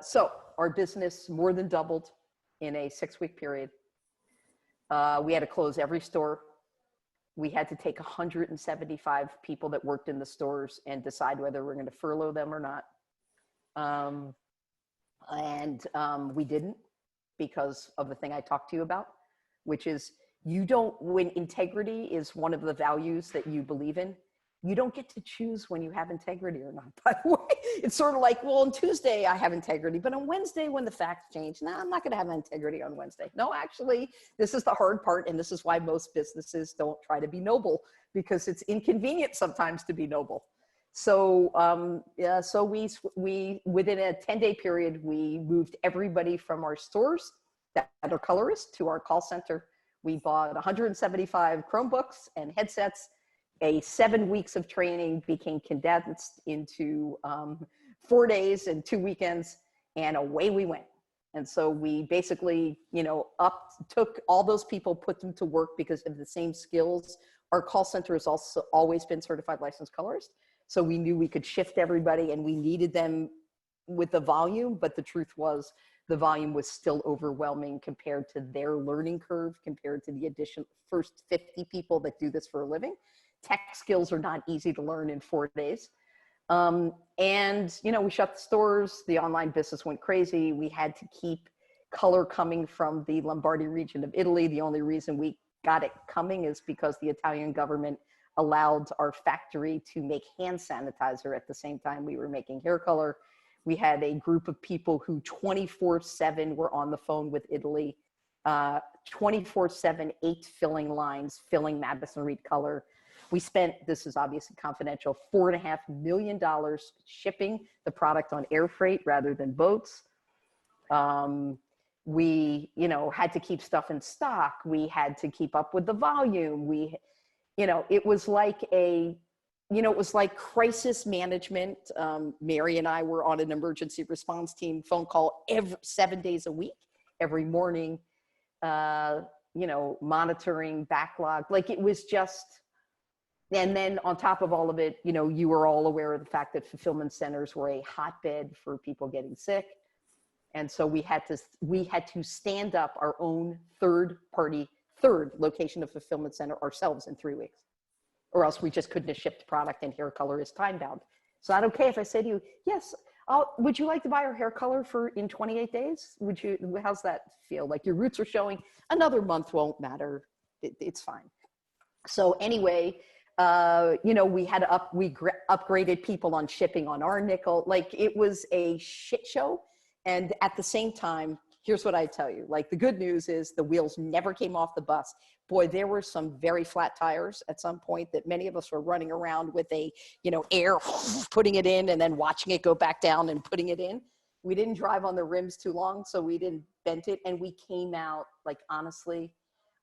Speaker 2: so our business more than doubled in a 6-week period. We had to close every store. We had to take 175 people that worked in the stores and decide whether we're going to furlough them or not. We didn't, because of the thing I talked to you about, which is when integrity is one of the values that you believe in, you don't get to choose when you have integrity or not. By the way, it's sort of like, well, on Tuesday I have integrity, but on Wednesday when the facts change, no, I'm not going to have integrity on Wednesday. No, actually, this is the hard part. And this is why most businesses don't try to be noble, because it's inconvenient sometimes to be noble. So, so we within a 10-day period, we moved everybody from our stores that are colorists to our call center. We bought 175 Chromebooks and headsets. 7 weeks of training became condensed into 4 days and 2 weekends, and away we went. And so we basically, took all those people, put them to work because of the same skills. Our call center has also always been certified licensed colorist. So we knew we could shift everybody, and we needed them with the volume, but the truth was the volume was still overwhelming compared to their learning curve, compared to the first 50 people that do this for a living. Tech skills are not easy to learn in 4 days. We shut the stores. The online business went crazy. We had to keep color coming from the Lombardy region of Italy. The only reason we got it coming is because the Italian government allowed our factory to make hand sanitizer at the same time we were making hair color. We had a group of people who 24/7 were on the phone with Italy, 24/7, 8 filling lines, filling Madison Reed color. We spent, this is obviously confidential, $4.5 million shipping the product on air freight rather than boats. We, had to keep stuff in stock. We had to keep up with the volume. It was like it was like crisis management. Mary and I were on an emergency response team phone call 7 days a week, every morning, monitoring backlog. Like it was just, and then on top of all of it, you were all aware of the fact that fulfillment centers were a hotbed for people getting sick. And so we had to stand up our own third location of fulfillment center ourselves in 3 weeks, or else we just couldn't have shipped product, and hair color is time bound. Is that okay if I say to you, yes, would you like to buy our hair color in 28 days? How's that feel? Like your roots are showing, another month won't matter. It's fine. So anyway, we had we upgraded people on shipping on our nickel. Like it was a shit show. And at the same time, here's what I tell you, like the good news is the wheels never came off the bus. Boy, there were some very flat tires at some point that many of us were running around with air, putting it in and then watching it go back down and putting it in. We didn't drive on the rims too long, so we didn't bent it. And we came out, like, honestly,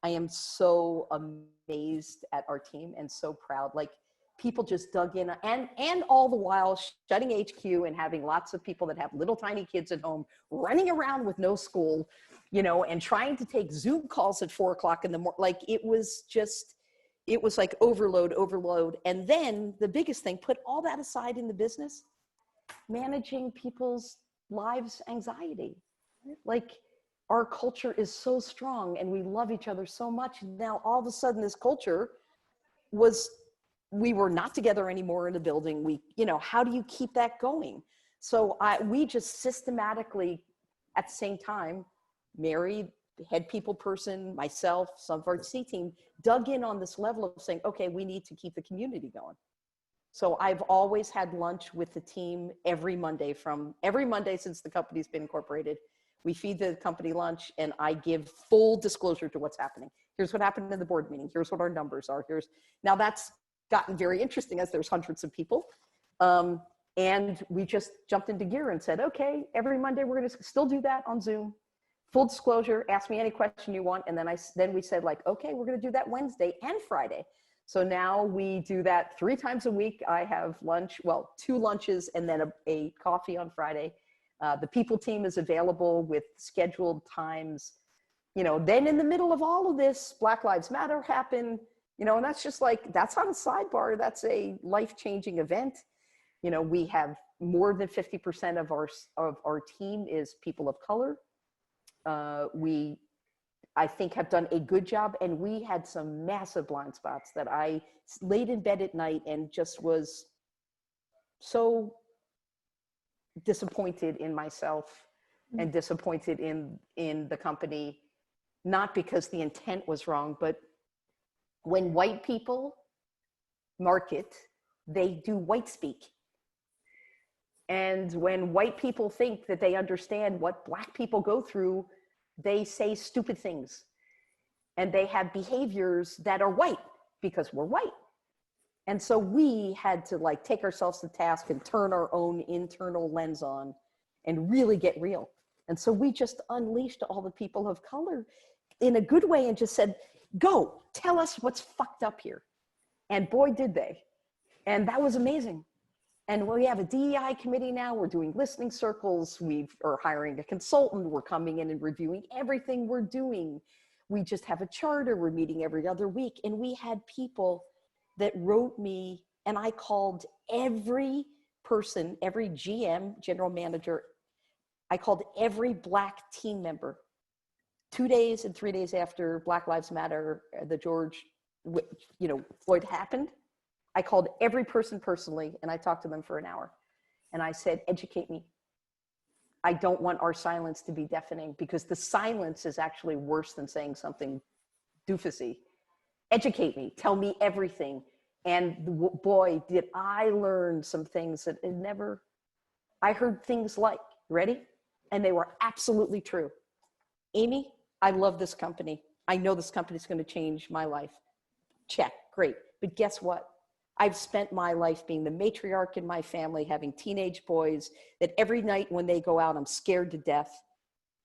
Speaker 2: I am so amazed at our team and so proud. Like people just dug in, and all the while shutting HQ and having lots of people that have little tiny kids at home running around with no school, you know, and trying to take Zoom calls at 4 o'clock in the morning. Like it was like overload. And then the biggest thing, put all that aside in the business, managing people's lives' anxiety. Like our culture is so strong and we love each other so much. Now all of a sudden this culture we were not together anymore in the building. You know, how do you keep that going? So we just systematically at the same time, Mary, the head people person, myself, some of our C team dug in on this level of saying, okay, we need to keep the community going. So I've always had lunch with the team every Monday since the company's been incorporated. We feed the company lunch and I give full disclosure to what's happening. Here's what happened in the board meeting. Here's what our numbers are. Now that's gotten very interesting as there's hundreds of people. And we just jumped into gear and said, okay, every Monday we're going to still do that on Zoom. Full disclosure, ask me any question you want. And then we said like, okay, we're going to do that Wednesday and Friday. So now we do that 3 times a week. I have lunch, well, 2 lunches and then a coffee on Friday. The people team is available with scheduled times. You know, then in the middle of all of this, Black Lives Matter happened, you know, and that's just like, that's on a sidebar. That's a life-changing event. You know, we have more than 50% of our team is people of color. We, I think, have done a good job, and we had some massive blind spots that I laid in bed at night and just was so disappointed in myself and disappointed in the company, not because the intent was wrong, but when white people market, they do white speak. And when white people think that they understand what Black people go through, they say stupid things. And they have behaviors that are white because we're white. And so we had to like take ourselves to task and turn our own internal lens on and really get real. And so we just unleashed all the people of color in a good way and just said, go, tell us what's fucked up here. And boy, did they. And that was amazing. And we have a DEI committee now. We're doing listening circles. We are hiring a consultant. We're coming in and reviewing everything we're doing. We just have a charter. We're meeting every other week. And we had people that wrote me, and I called every person, every GM, general manager. I called every Black team member 2 days and 3 days after Black Lives Matter, the George, Floyd happened. I called every person personally and I talked to them for an hour. And I said, educate me. I don't want our silence to be deafening, because the silence is actually worse than saying something doofusy. Educate me, tell me everything. And boy, did I learn some things that I heard things like, ready? And they were absolutely true. Amy, I love this company. I know this company is going to change my life. Check, great. But guess what? I've spent my life being the matriarch in my family, having teenage boys that every night when they go out, I'm scared to death.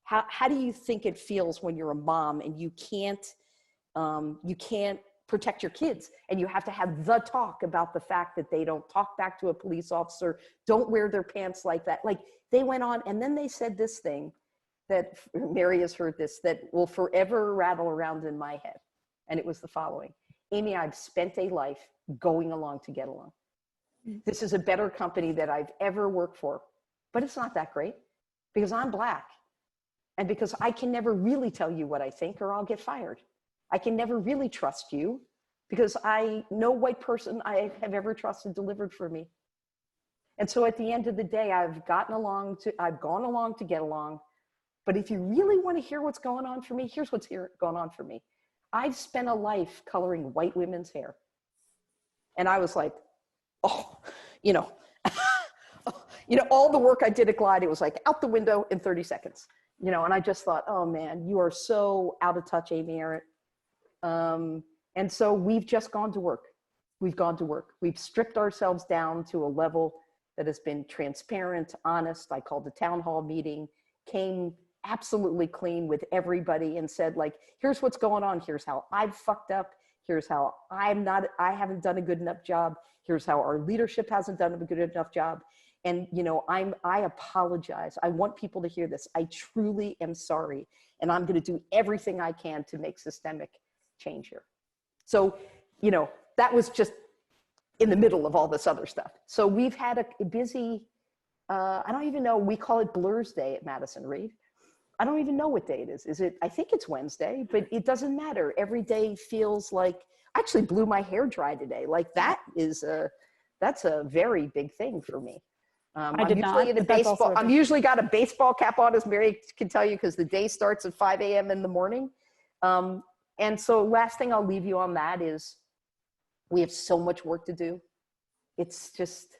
Speaker 2: How do you think it feels when you're a mom and you can't protect your kids, and you have to have the talk about the fact that they don't talk back to a police officer, don't wear their pants like that. Like they went on, and then they said this thing that Mary has heard this, that will forever rattle around in my head. And it was the following: Amy, I've spent a life going along to get along. This is a better company that I've ever worked for, but it's not that great because I'm Black, and because I can never really tell you what I think or I'll get fired. I can never really trust you because no white person I have ever trusted delivered for me. And so at the end of the day, I've gone along to get along. But if you really want to hear what's going on for me, here's what's going on for me. I've spent a life coloring white women's hair. And I was like, all the work I did at Glide, it was like out the window in 30 seconds, and I just thought, oh man, you are so out of touch, Amy Errett. And so we've just gone to work. We've stripped ourselves down to a level that has been transparent, honest. I called a town hall meeting, came absolutely clean with everybody and said, like, here's what's going on. Here's how I've fucked up. Here's how I haven't done a good enough job. Here's how our leadership hasn't done a good enough job. And, you know, I apologize. I want people to hear this. I truly am sorry. And I'm going to do everything I can to make systemic change here. So, you know, that was just in the middle of all this other stuff. So we've had a busy, I don't even know, we call it Blur's Day at Madison, Reed. I don't even know what day it is. Is it, I think it's Wednesday, but it doesn't matter. Every day feels like, I actually blew my hair dry today. Like that's a very big thing for me. I'm usually in a baseball, I'm usually got a baseball cap on, as Mary can tell you, because the day starts at 5 a.m. in the morning. And so last thing I'll leave you on that is we have so much work to do. It's just,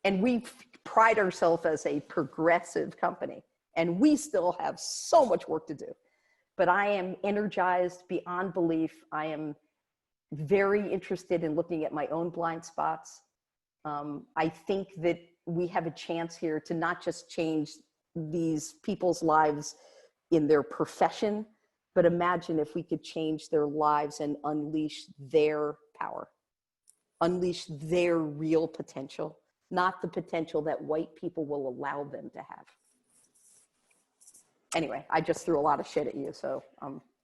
Speaker 2: and we pride ourselves as a progressive company, and we still have so much work to do. But I am energized beyond belief. I am very interested in looking at my own blind spots. I think that we have a chance here to not just change these people's lives in their profession, but imagine if we could change their lives and unleash their power, unleash their real potential, not the potential that white people will allow them to have. Anyway, I just threw a lot of shit at you, so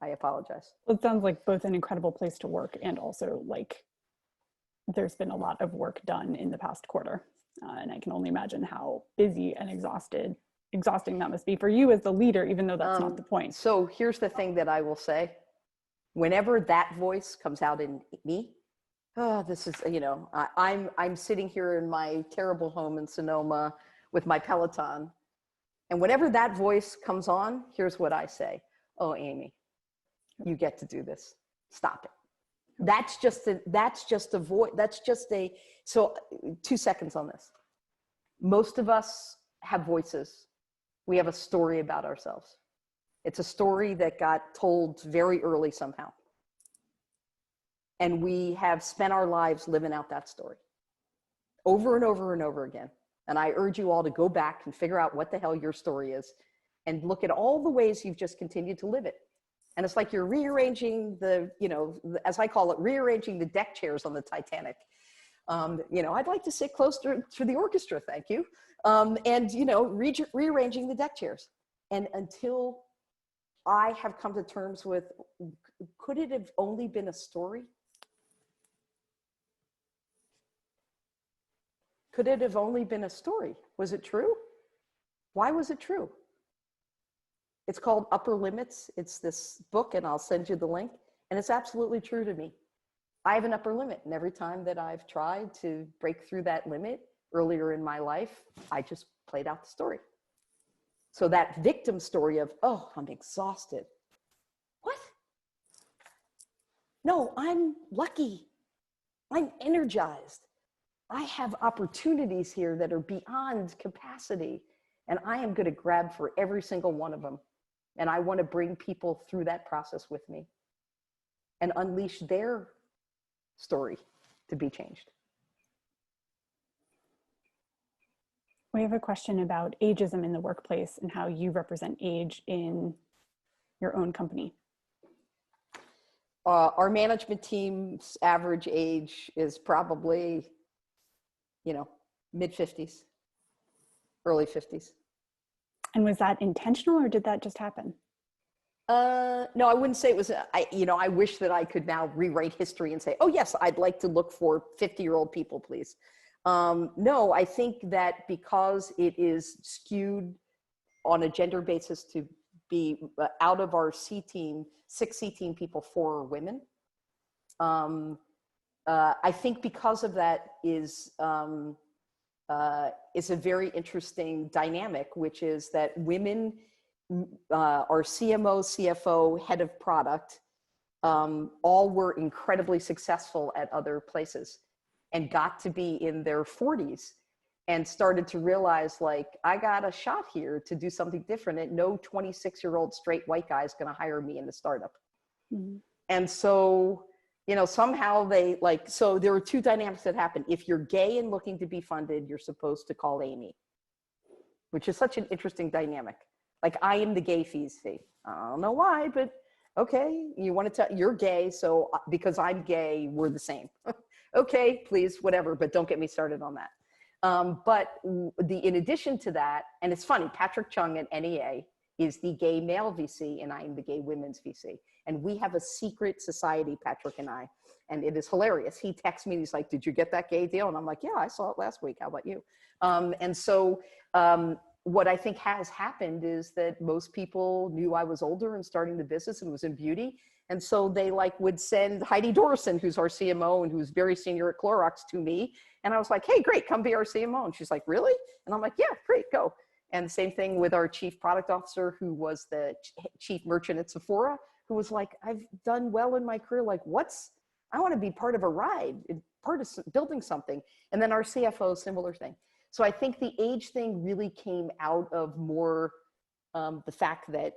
Speaker 2: I apologize.
Speaker 1: Well, it sounds like both an incredible place to work and also like there's been a lot of work done in the past quarter. And I can only imagine how busy and exhausting that must be for you as the leader, even though that's not the point.
Speaker 2: So here's the thing that I will say. Whenever that voice comes out in me, oh, this is, you know, I'm sitting here in my terrible home in Sonoma with my Peloton. And whenever that voice comes on, here's what I say. Oh, Amy, you get to do this. Stop it. That's just a voice. That's just a, so 2 seconds on this. Most of us have voices. We have a story about ourselves. It's a story that got told very early somehow. And we have spent our lives living out that story over and over and over again. And I urge you all to go back and figure out what the hell your story is and look at all the ways you've just continued to live it. And it's like you're rearranging the, you know, as I call it, rearranging the deck chairs on the Titanic. You know, I'd like to sit closer to the orchestra, thank you. And, you know, rearranging the deck chairs. And until I have come to terms with, could it have only been a story? Could it have only been a story? Was it true? Why was it true? It's called Upper Limits. It's this book, and I'll send you the link. And it's absolutely true to me. I have an upper limit. And every time that I've tried to break through that limit earlier in my life, I just played out the story. So that victim story of, oh, I'm exhausted. What? No, I'm lucky. I'm energized. I have opportunities here that are beyond capacity. And I am going to grab for every single one of them. And I want to bring people through that process with me and unleash their story to be changed.
Speaker 1: We have a question about ageism in the workplace and how you represent age in your own company.
Speaker 2: Our management team's average age is probably, you know, mid-50s, early 50s.
Speaker 1: And was that intentional or did that just happen?
Speaker 2: No, I wouldn't say it was, I wish that I could now rewrite history and say, oh yes, I'd like to look for 50-year-old people, please. No, I think that because it is skewed on a gender basis to be out of our C team, 6 C team people, 4 are women. I think because of that is a very interesting dynamic, which is that women are CMO, CFO, head of product, all were incredibly successful at other places and got to be in their 40s and started to realize, like, I got a shot here to do something different, and no 26-year-old straight white guy is going to hire me in the startup. Mm-hmm. And so, you know, somehow they so there were 2 dynamics that happened. If you're gay and looking to be funded, you're supposed to call Amy, which is such an interesting dynamic. Like, I am the gay fees fee. I don't know why, but Okay, you want to tell, you're gay, so because I'm gay, we're the same. Okay, please, whatever, but don't get me started on that. In addition to that, and it's funny, Patrick Chung at NEA is the gay male VC and I am the gay women's VC. And we have a secret society, Patrick and I, and it is hilarious. He texts me, he's like, did you get that gay deal? And I'm like, yeah, I saw it last week. How about you? What I think has happened is that most people knew I was older and starting the business and was in beauty. And so they would send Heidi Dorison, who's our CMO and who's very senior at Clorox, to me. And I was like, hey, great, come be our CMO. And she's like, really? And I'm like, yeah, great, go. And the same thing with our chief product officer, who was the chief merchant at Sephora, who was like, I've done well in my career. Like, I want to be part of a ride, part of building something. And then our CFO, similar thing. So I think the age thing really came out of more the fact that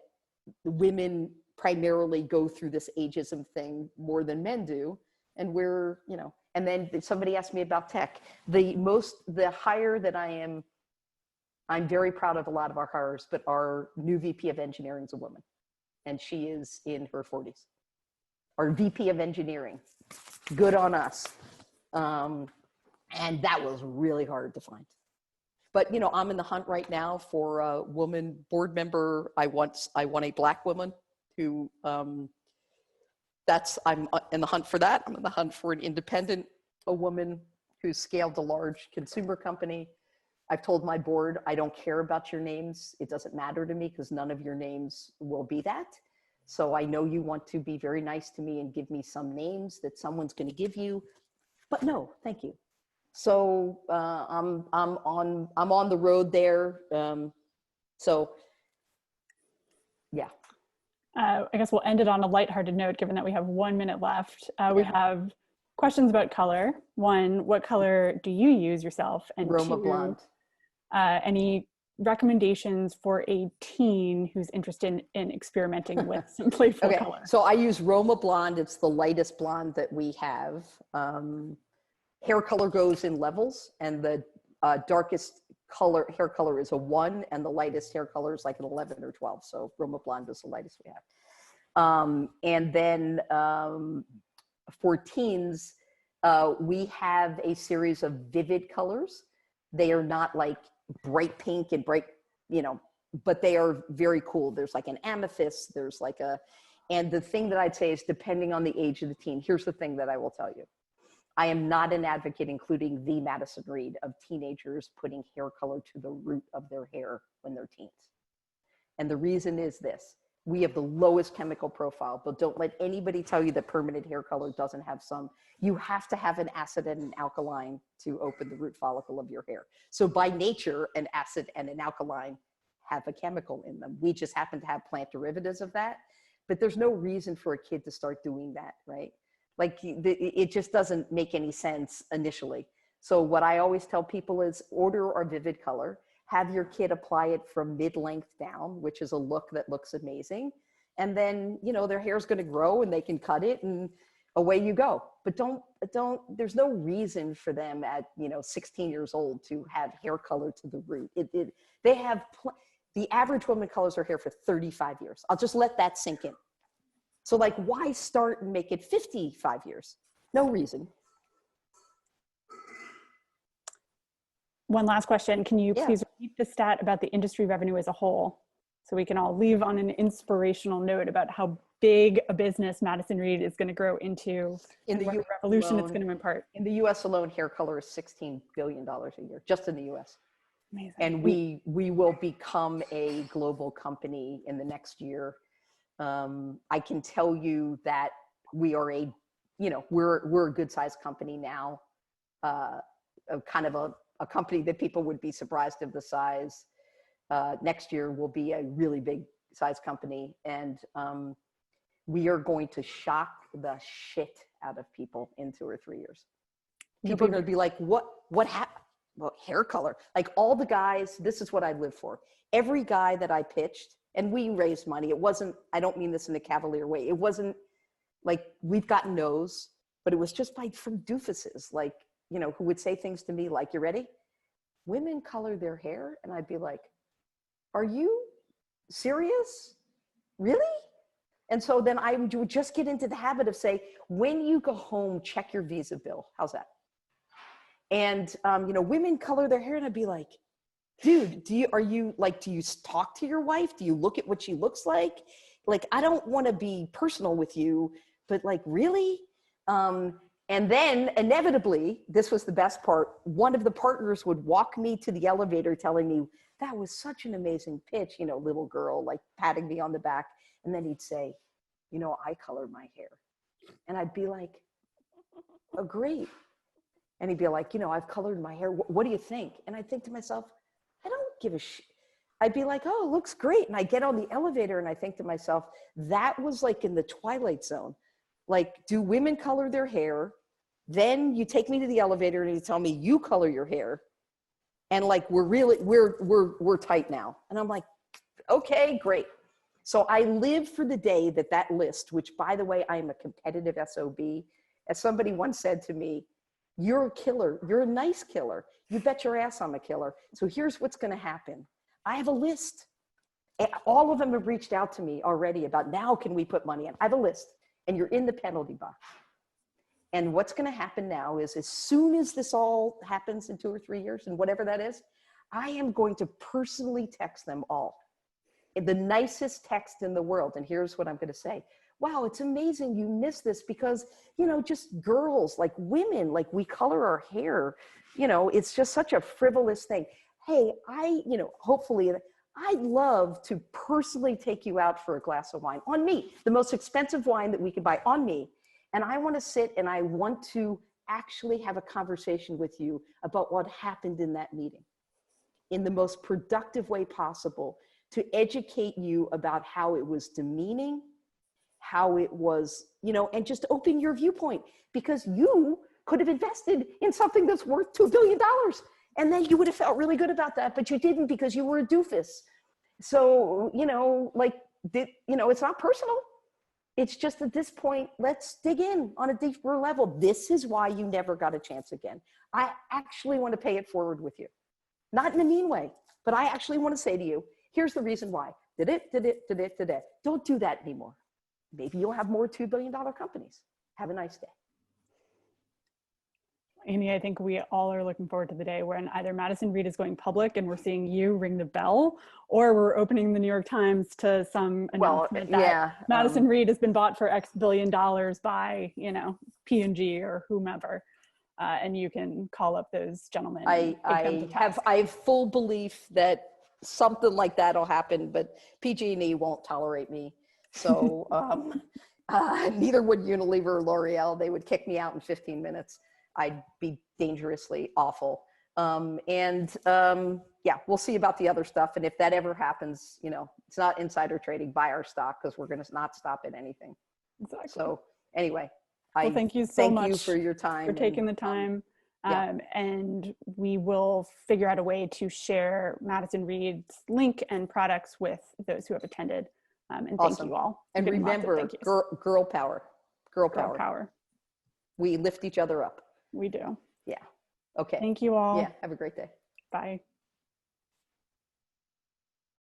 Speaker 2: women primarily go through this ageism thing more than men do. And we're, and then somebody asked me about tech. The hire that I'm very proud of a lot of our hires, but our new VP of engineering is a woman, and she is in her 40s. Our VP of engineering, good on us. And that was really hard to find. But, I'm in the hunt right now for a woman board member. I want a Black woman who, I'm in the hunt for that. I'm in the hunt for an independent, a woman who's scaled a large consumer company. I've told my board, I don't care about your names. It doesn't matter to me because none of your names will be that. So I know you want to be very nice to me and give me some names that someone's going to give you, but no, thank you. So I'm on the road there. Yeah.
Speaker 1: I guess we'll end it on a lighthearted note, given that we have 1 minute left. We have questions about color. One, what color do you use yourself? And
Speaker 2: Roma
Speaker 1: two,
Speaker 2: blonde.
Speaker 1: Any recommendations for a teen who's interested in experimenting with some playful color?
Speaker 2: So I use Roma blonde. It's the lightest blonde that we have. Hair color goes in levels, and the darkest hair color is a 1, and the lightest hair color is like an 11 or 12. So Roma blonde is the lightest we have. And then for teens, we have a series of vivid colors. They are not like bright pink and bright, but they are very cool. There's like an amethyst, and the thing that I'd say is, depending on the age of the teen, here's the thing that I will tell you. I am not an advocate, including the Madison Reed, of teenagers putting hair color to the root of their hair when they're teens. And the reason is this: we have the lowest chemical profile, but don't let anybody tell you that permanent hair color doesn't have some. You have to have an acid and an alkaline to open the root follicle of your hair. So by nature, an acid and an alkaline have a chemical in them. We just happen to have plant derivatives of that, but there's no reason for a kid to start doing that, right? Like it just doesn't make any sense initially. So what I always tell people is, order our vivid color, have your kid apply it from mid-length down, which is a look that looks amazing. And then, their hair's going to grow and they can cut it and away you go. But there's no reason for them at, 16 years old to have hair color to the root. The average woman colors her hair for 35 years. I'll just let that sink in. So why start and make it 55 years? No reason.
Speaker 1: One last question. Can you please repeat the stat about the industry revenue as a whole, so we can all leave on an inspirational note about how big a business Madison Reed is going to grow into, and what revolution it's going to impart?
Speaker 2: In the US alone, hair color is $16 billion a year, just in the US.
Speaker 1: Amazing.
Speaker 2: And we will become a global company in the next year. I can tell you that we are we're a good sized company now, kind of a company that people would be surprised of the size. Next year will be a really big size company, and we are going to shock the shit out of people in 2 or 3 years. People are going to be like, what happened? Well, hair color. Like all the guys, this is what I live for. Every guy that I pitched, and we raised money. It wasn't, I don't mean this in a cavalier way. It wasn't like we've gotten no's, but it was just from doofuses, who would say things to me like, you ready? Women color their hair. And I'd be like, are you serious? Really? And so then I would just get into the habit of say, when you go home, check your Visa bill. How's that? And, you know, women color their hair and I'd be like, dude, do you talk to your wife? Do you look at what she looks like? Like, I don't want to be personal with you, but like, really? And then inevitably, this was the best part. One of the partners would walk me to the elevator telling me, that was such an amazing pitch, you know, little girl, like patting me on the back. And then he'd say, you know, I colored my hair. And I'd be like, oh, great. And he'd be like, you know, I've colored my hair. What do you think? And I'd think to myself, I don't give a shit. I'd be like, oh, it looks great. And I get on the elevator and I think to myself, that was like in the twilight zone. Like, do women color their hair? Then you take me to the elevator and you tell me you color your hair. And like, we're tight now. And I'm like, okay, great. So I live for the day that list, which by the way, I am a competitive SOB. As somebody once said to me, you're a killer. You're a nice killer. You bet your ass I'm a killer. So here's what's going to happen. I have a list. All of them have reached out to me already about now can we put money in. I have a list and you're in the penalty box. And what's going to happen now is as soon as this all happens in 2 or 3 years and whatever that is, I am going to personally text them all. The nicest text in the world. And here's what I'm going to say. Wow, it's amazing you missed this because, you know, just girls, like women, like we color our hair, you know, it's just such a frivolous thing. Hey, you know, hopefully I'd love to personally take you out for a glass of wine on me, the most expensive wine that we could buy on me. And I want to sit and I want to actually have a conversation with you about what happened in that meeting in the most productive way possible to educate you about how it was demeaning, how it was, you know, and just open your viewpoint because you could have invested in something that's worth $2 billion. And then you would have felt really good about that, but you didn't because you were a doofus. So, you know, like, you know, it's not personal. It's just at this point, let's dig in on a deeper level. This is why you never got a chance again. I actually want to pay it forward with you. Not in a mean way, but I actually want to say to you, here's the reason why. Did it. Don't do that anymore. Maybe you'll have more $2 billion companies. Have a nice day.
Speaker 1: Amy, I think we all are looking forward to the day when either Madison Reed is going public and we're seeing you ring the bell, or we're opening the New York Times to some announcement that Madison Reed has been bought for X billion dollars by, you know, P&G or whomever. And you can call up those gentlemen. I have full belief that something like that will happen, but PG&E won't tolerate me. So neither would Unilever or L'Oreal. They would kick me out in 15 minutes. I'd be dangerously awful. Yeah, we'll see about the other stuff. And if that ever happens, you know, it's not insider trading, buy our stock because we're going to not stop at anything. Exactly. So anyway, thank you so much. Thank you for your time. For taking the time. And we will figure out a way to share Madison Reed's link and products with those who have attended. And thank you all. And remember, girl power. Girl power. We lift each other up. We do. Yeah. Okay. Thank you all. Yeah. Have a great day. Bye.